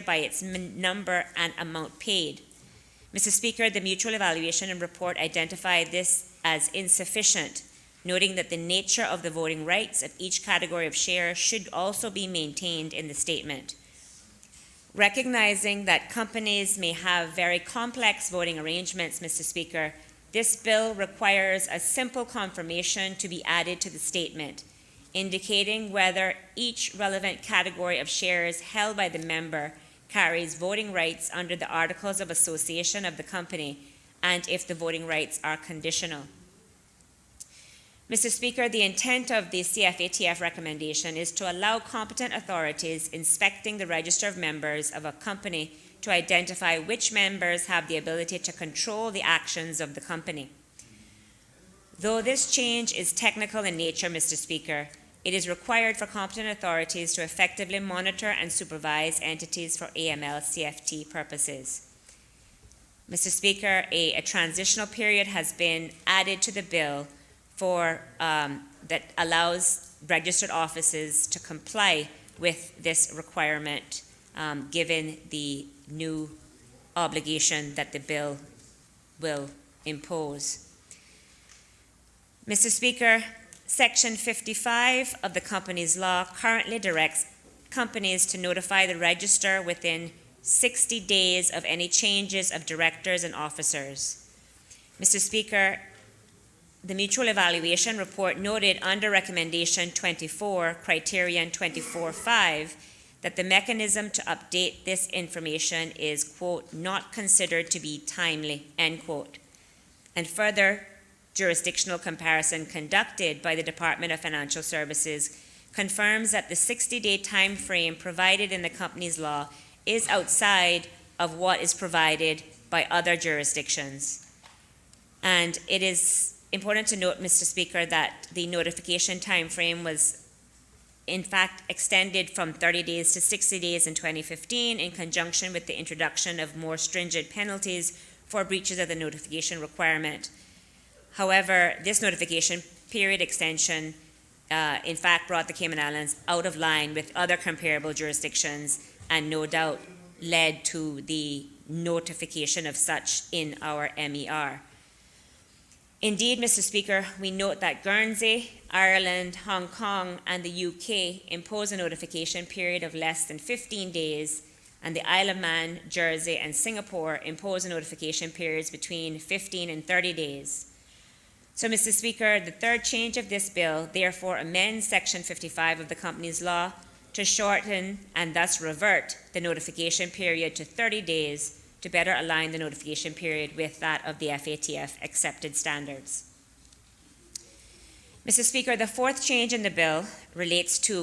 by its number and amount paid. Mr. Speaker, the mutual evaluation and report identified this as insufficient, noting that the nature of the voting rights of each category of share should also be maintained in the statement. Recognizing that companies may have very complex voting arrangements, Mr. Speaker, this bill requires a simple confirmation to be added to the statement, indicating whether each relevant category of shares held by the member carries voting rights under the Articles of Association of the company, and if the voting rights are conditional. Mr. Speaker, the intent of the CFATF recommendation is to allow competent authorities inspecting the register of members of a company to identify which members have the ability to control the actions of the company. Though this change is technical in nature, Mr. Speaker, it is required for competent authorities to effectively monitor and supervise entities for AML-CFT purposes. Mr. Speaker, a transitional period has been added to the bill that allows registered offices to comply with this requirement, given the new obligation that the bill will impose. Mr. Speaker, Section 55 of the Companies Law currently directs companies to notify the register within 60 days of any changes of directors and officers. Mr. Speaker, the mutual evaluation report noted under Recommendation 24, Criterion 24.5, that the mechanism to update this information is, quote, not considered to be timely, end quote. And further, jurisdictional comparison conducted by the Department of Financial Services confirms that the 60-day time frame provided in the Companies Law is outside of what is provided by other jurisdictions. And it is important to note, Mr. Speaker, that the notification time frame was in fact extended from 30 days to 60 days in 2015 in conjunction with the introduction of more stringent penalties for breaches of the notification requirement. However, this notification period extension in fact brought the Cayman Islands out of line with other comparable jurisdictions and no doubt led to the notification of such in our MER. Indeed, Mr. Speaker, we note that Guernsey, Ireland, Hong Kong, and the UK impose a notification period of less than 15 days, and the Isle of Man, Jersey, and Singapore impose a notification periods between 15 and 30 days. So, Mr. Speaker, the third change of this bill therefore amends Section 55 of the Companies Law to shorten and thus revert the notification period to 30 days to better align the notification period with that of the FATF accepted standards. Mr. Speaker, the fourth change in the bill relates to